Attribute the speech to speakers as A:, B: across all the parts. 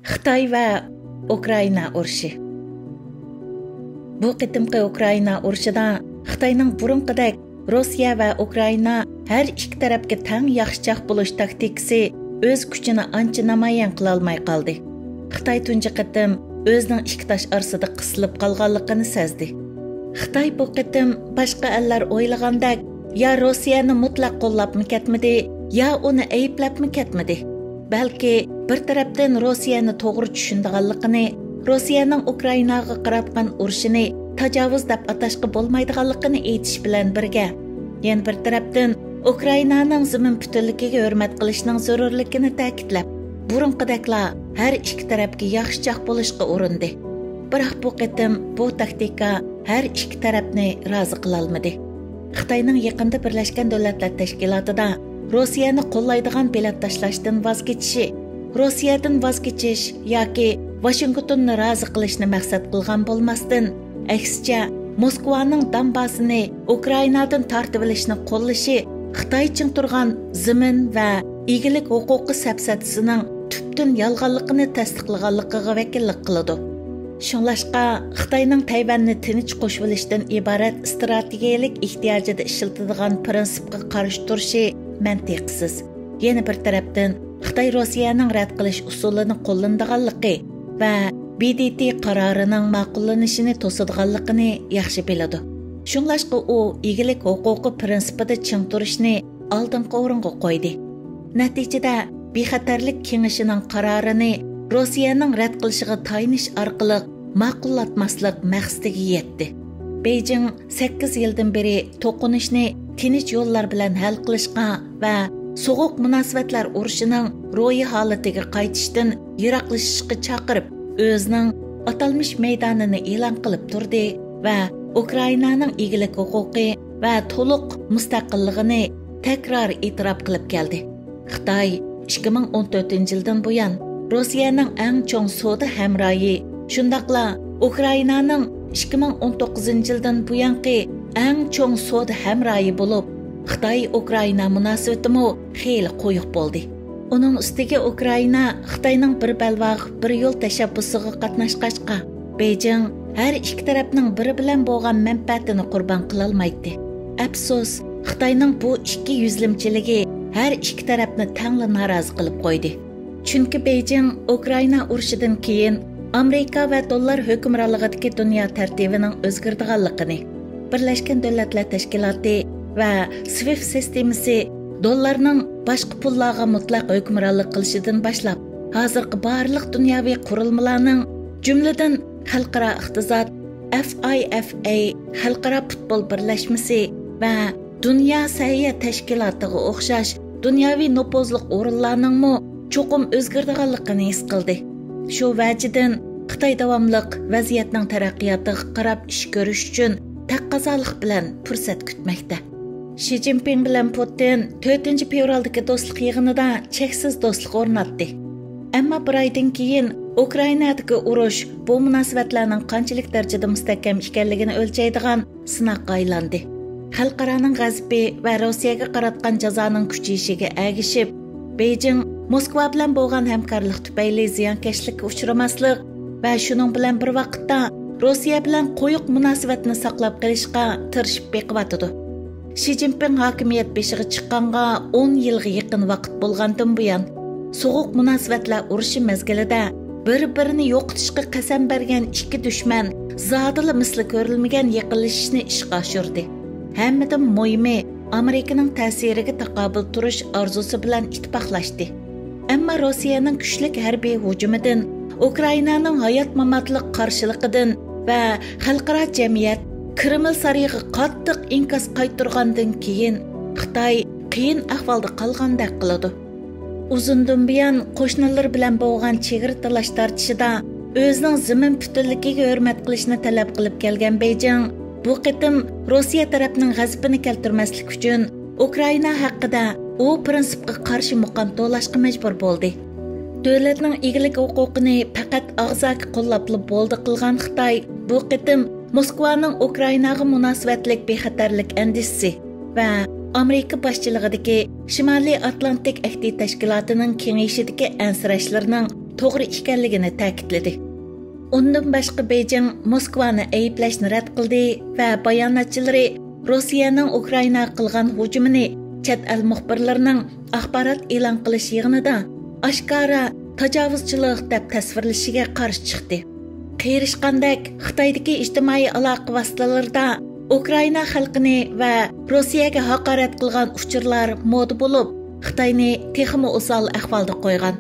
A: Xitoy va Ukraina urushi. Bu qitimqi Ukraina urushida Xitoyning burunqidek Rossiya va Ukraina har ikki tarafga tang yaxshichaq bo'lish taktikasi o'z kuchini ancha namoyon qila olmay qoldi. Xitoy tunji qitim o'zining ikki tosh orasida qisilib qolganligini sezdi. Xitoy bu qitim boshqa ellar o'ylagandek ya Rossiyani mutlaq qo'llabmi ketmadi, ya uni ayblabmi ketmadi. Balki bir tarafdan Rossiyani to'g'ri tushundiganligini, Rossiyaning Ukrainaga qaratgan urushini tajovuz deb atashga bo'lmaydiganligini aytish bilan birga, yana bir tarafdan Ukrainaning zamin butunligiga hurmat qilishning zarurligini ta'kidlab, burunqidakla har ikki tarafga yaxshichaq bo'lishga urindi. Biroq bu qitim bu taktika har ikki tarafni rozi qila olmadi. Xitoyning yaqinda Birlashgan Davlatlar Tashkilotida Rossiyani qo'llaydigan bilet tashlashdan voz kechishi, Rossiyadan voz kechish yoki Washingtonni rozi qilishni maqsad qilgan bo'lmasdan, aksicha Moskvaning Donbassni Ukrainadan tortib olishni qo'llashi Xitoy uchun turgan zamin va egilik huquqi safsatasining tubdan yolg'onligini tasdiqlaganligiga vakillik qiladi. Shunlashqa Xitoyning Tayvanni tinch qo'shib olishdan iborat strategiyalik ehtiyojida ishlatadigan prinsipga qarshi turishi mantiqsiz. Yana bir tarafdan Xitoy Rossiyaning rad qilish usulini qo'llanadiganligi va BDT qarorining ma'qullanishini to'sadiganligini yaxshi biladi. Shunlashqa u egilik huquqi prinsipida ching turishni oldingi o'ringa qo'ydi. Natijada bexatarlik kengashining qarorini Rossiyaning rad qilishiga tayinish orqali ma'qullatmaslik maqsadiga yetdi. Beijing 8 yildan beri to'qinishni tinch yo'llar bilan hal qilishga va so'g'uq munosabatlar urushining ro'yi holatiga qaytishdan yiroqlashishga chaqirib, o'zining atalmish maydonini e'lon qilib turdi va Ukrainaning egilik huquqi va to'liq mustaqilligini takror e'tirof qilib keldi. Xitoy 2014-yildan buyon Rossiyaning eng chong savdo hamroyi, shundaqla Ukrainaning 2019-yildan buyongi eng chong savdo hamroyi bo'lib, Xitoy-Ukraina munosabatimi xeyli qo'yiq bo'ldi. Uning ustiga Ukraina Xitoyning bir balvoq, bir yo'l tashabbusiga qatnashqachqa, Beijing har ikki tarafning biri bilan bo'lgan manfaatini qurbon qila olmaydi. Afsus, Xitoyning bu ikki yuzlimchiligi har ikki tarafni tangli norozi qilib qo'ydi. Chunki Beijing Ukraina urushidan keyin Amerika va dollar hukmronligidagi dunyo tartibining o'zgardiganligini, Birlashgan Davlatlar Tashkiloti va SWIFT sistemasi dollarning boshqa pullarga mutlaq hukmronlik qilishidan boshlab, hozirgi barliq dunyoviy qurilmalarning, jumladan xalqaro iqtisod, FIFA, xalqaro futbol birlashmasi va dunyo sayya tashkilotiga o'xshash dunyoviy nopozliq o'rinlarning cho'qim o'zgardiganligini his qildi. Shu vajidan Xitoy davomliq vaziyatning taraqqiyotiga qarab ish ko'rish uchun taqozolik bilan fursat kutmoqda. Xi Jinping bilan Putin 4-fevraldagi do'stlik yig'inida cheksiz do'stlik o'rnatdi. Ammo bir oydan keyin Ukrainadagi urush bu munosabatlarning qanchalik darajada mustahkam ekanligini o'lchaydigan sinoqqa aylandi. Xalqaroning g'azabi va Rossiyaga qaratgan jazoning kuchayishiga ergishib, Beijing Moskva bilan bo'lgan hamkorlik tufayli ziyonkashlikka uchramaslik va shuning bilan bir vaqtda Rossiya bilan qo'yiq munosabatni saqlab qolishga tirishib beqiyotdi. Xi Jinping hokimiyat beshiga chiqqanga 10 yilga yaqin vaqt bo'lgandan buyon so'g'uq munosabatlar urushi mezgilida bir-birini yo'qotishga qasam bergan ikki dushman zodila misli ko'rilmagan yaqinlashishni ishga oshirdi. Hammadan muhimi Amerikaning ta'siriga taqobil turish orzusi bilan ittifoqlashdi. Ammo Rossiyaning kuchli harbiy hujumidan, Ukrainaning hayot-mamotlik qarshiligidan va xalqaro jamiyat Kreml sariyiga qattiq inkas qaytargandan keyin Xitoy qiyin ahvolda qolgandek qiladi. Uzundan buyon qo'shnilar bilan bo'lgan chegara talash tortishida o'zining zamin butunligiga hurmat qilishni talab qilib kelgan Beijing bu qitim Rossiya tarafining g'azabini keltirmaslik uchun Ukraina haqida u prinsipga qarshi muqam to'lashga majbur bo'ldi. Davlatning egilik huquqini faqat og'zaki qo'llab bo'ldi qilgan Xitoy bu qitim Moskvaning Ukrainaga munosabatlik bexatarlik andisi va Amerika boshchiligidagi Shimoliy Atlantik Ahdi tashkilotining kengayishidagi ansirashlarning to'g'ri ekanligini ta'kidladi. Undan boshqa Beijing Moskvani ayblashni rad qildi va bayonotchilari Rossiyaning Ukraina qilgan hujumini chet el muxbirlarining axborot e'lon qilish yig'inida oshkora tajovuzchilik deb tasvirlashiga qarshi chiqdi. Qiyirishqandek Xitoydagi ijtimoiy aloqa vositalarida Ukraina xalqini va Rossiyaga haqorat qilgan uchurlar moda bo'lib, Xitoyni texmi o'sal ahvolda qo'ygan.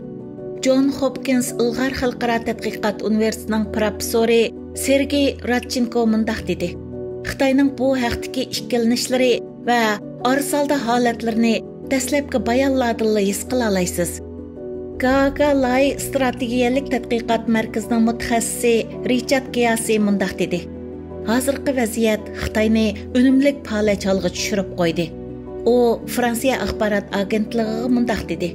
A: John Hopkins Ilg'or xalqaro tadqiqot universitetining professori Sergey Radchenko mundaq dedi. Xitoyning bu haqdagi ikkilanishlari va arsalda holatlarini dastlabki bayonlardan his qila olasiz. Gagalay strategiyalik tadqiqot markazining mutaxassisi Richard Giyasi mundaq dedi. Hozirgi vaziyat Xitoyni unumlik palachalg'a tushirib qo'ydi. U Fransiya axborot agentligiga mundaq dedi.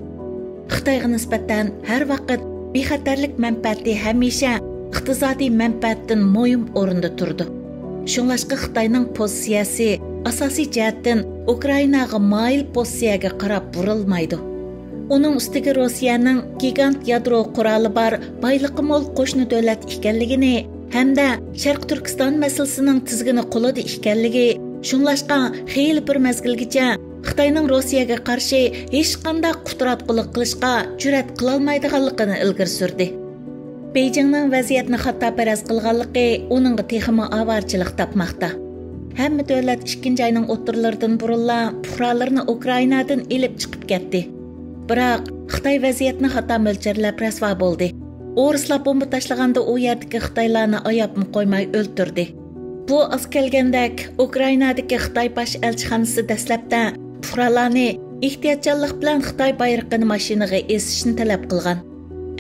A: Xitoyga nisbatan har vaqt bexatarlik manfaati hamisha iqtisodiy manfaatdan muhim o'rinda turdi. Shunlashqa Xitoyning pozitsiyasi asosiy jihatdan Ukrainaga moyil pozitsiyaga qarab burilmaydi. Uning ustiga Rossiyaning gigant yadro quroli bor boyliqi mo'l qo'shni davlat ekanligini hamda Sharq Turkiston masalasining tizgini qo'lida ekanligi, shunlashqa xeyli bir mezgilgacha Xitoyning Rossiyaga qarshi hech qanday qudratqullik qilishga jur'at qila olmaydiganligini ilgari surdi. Beijingning vaziyatni xato paraz qilganligi uningga texmi avarchilik topmoqda. Hamma davlat 2 oyning o'tirlaridan burunla fuqarolarni Ukrainadan elib chiqib ketdi. Biroq Xitoy vaziyatni xato mo'ljarlab rasvo bo'ldi. O'rislab bomba tashlaganda u yerdagi Xitoylarni oyapmi qo'ymay o'ldirdi. Bu az kelgandek Ukrainadagi Xitoy bosh elchixonasi dastlabda fuqarolarni ehtiyotkorlik bilan Xitoy bayrog'ini mashinaga esishni talab qilgan.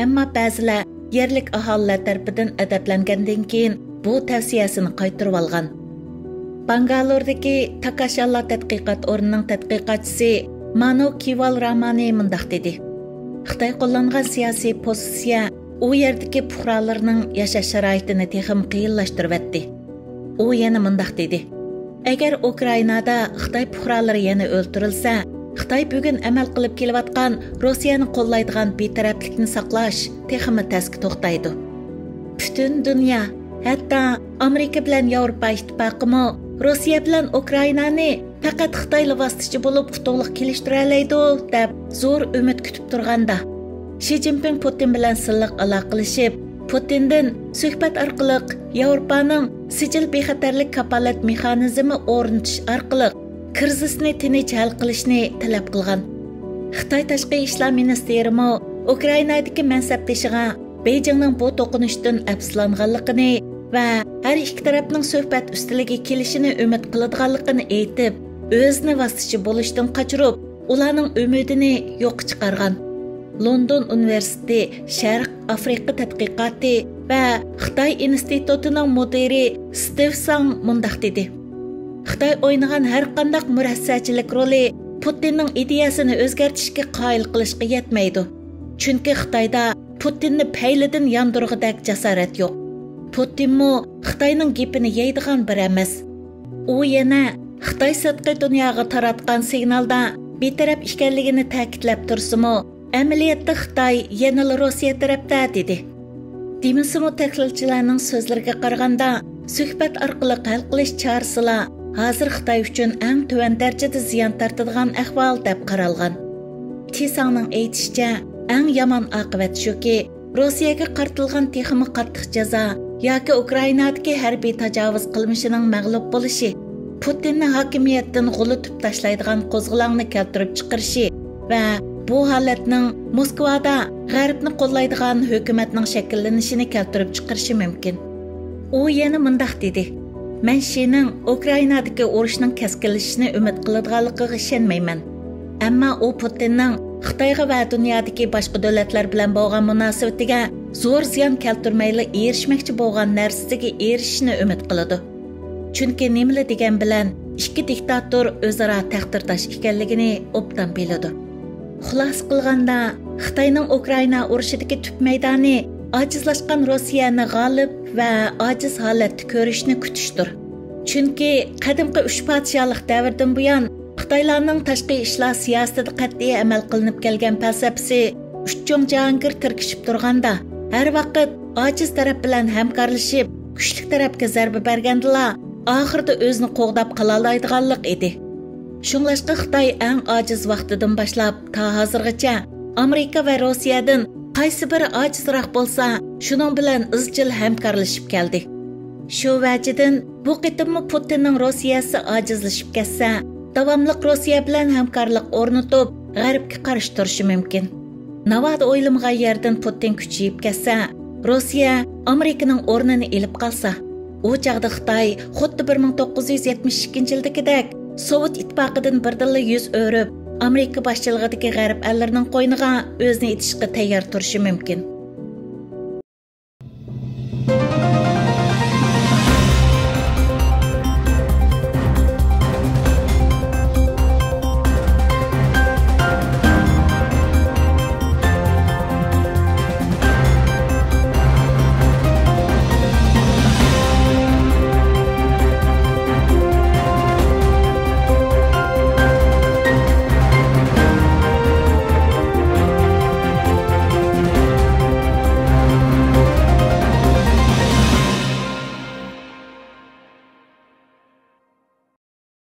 A: Ammo ba'zilar yerlik aholilar tarafidan adablangandan keyin bu tavsiyasini qaytarib olgan. Bangalordagi Takashalla tadqiqot o'rnining tadqiqotchisi Manu Kival Ramani mundaq dedi. Xitoy qo'llangan siyosiy pozitsiya u yerdagi fuqarolarning yashash sharoitini texim qiyinlashtiribdi. U yana mundaq dedi. Agar Ukrainada Xitoy fuqarolari yana o'ldirilsa, Xitoy bugun amal qilib kelayotgan Rossiyani qo'llaydigan betaraflikni saqlash texmi tasga to'xtaydi. Butun dunyo, hatto Amerika bilan Yevropa ittifoqimi Rossiya bilan Ukrainani faqat Xitoyli vositachi bo'lib utuqliq kelishtira oladi deb zo'r umid kutib turganda, Xi Jinping Putin bilan silliq aloqalashib, Putindan suhbat orqali Yevropaning sijil bexatarlik kapolat mexanizmi o'rnatish orqali krizisni tinch hal qilishni talab qilgan. Xitoy tashqi ishlar ministerimi Ukrainadagi mansabdoshiga Beijingning bu to'qinishdan afsuslanganligini va har ikki tarafning suhbat ustiliga kelishini umid qiladiganligini aytib, o'zini vositachi bo'lishdan qochirib, ularning umidini yo'q chiqargan. London Universiteti Sharq Afrika tadqiqoti va Xitoy institutining mudiri Steve Sang mundaq dedi. Xitoy o'ynagan har qanday murassachilik roli Putinning ideyasini o'zgartirishga qoyil qilishga yetmaydi. Chunki Xitoyda Putinni paylidan yondirg'idek jasorat yo'q. Putinmo Xitoyning gapini yeydigan bir emas. U yana Xitoy sirtqi dunyoga taratgan signalda betaraf ekanligini ta'kidlab tursimi, amaliyotda Xitoy yana Rossiya tarafda dedi. Demisimi tahlilchilarning so'zlariga qaraganda, suhbat orqali hal qilish chorasilar hozir Xitoy uchun eng tuvan darajada ziyon tortadigan ahvol deb qaralgan. Tisangning aytishicha, eng yomon oqibat shuki, Rossiyaga qartilgan texmi qattiq jazo yoki Ukrainadagi harbiy tajovuz qilmishining mag'lub bo'lishi, Putinni hokimiyatdan g'ulitib tashlaydigan qo'zg'olonni keltirib chiqarishi va bu holatning Moskvada g'arbni qo'llaydigan hukumatning shakllanishini keltirib chiqarishi mumkin. U yana mundaq dedi. Men Shining Ukrainadagi urushning keskinlashishini umid qiladiganligiga ishonmayman. Ammo u Putinning Xitoyga va dunyodagi boshqa davlatlar bilan bo'lgan munosabatiga zo'r ziyon keltirmayli erishmoqchi bo'lgan narsasiga erishishni umid qiladi. Chunki nimali degan bilan ikki diktator o'zaro taqdirdosh ekanligini obdan biladi. Xulos qilganda, Xitoyning Ukraina urushidagi tub maydoni ojizlashgan Rossiyani g'olib va ojiz holatda ko'rishni kutishdir. Chunki qadimgi uch podshohlik davrdan buyon Xitoylarning tashqi ishlar siyosatida qat'iy amal qilinib kelgan falsafasi uch jahongir tirkishib turganda, har vaqt ojiz taraf bilan hamkorlashib, kuchli tarafga zarba bergandila, oxirida o'zini qo'g'dab qila oladiganlik edi. Shunglashqa Xitoy eng ojiz vaqtidan boshlab ta hozirgacha Amerika va Rossiyadan qaysi biri ojizroq bo'lsa, shuning bilan izchil hamkorlashib keldi. Shu vajidan bu qitimmi Putinning Rossiyasi ojizlashib ketsa, davomliq Rossiya bilan hamkorlik o'rnatib, G'arbga qarshi turishi mumkin. Navoda o'ylamgan yerdan Putin kuchayib ketsa, Rossiya Amerikaning o'rnini elib qolsa, u chaqda Xitoy xuddi 1972-yildagidek Sovet ittifoqidan birdilla yuz o'rib, Amerika boshchiligidagi G'arb ellarining qo'yniga o'zini etishga tayyor turishi mumkin.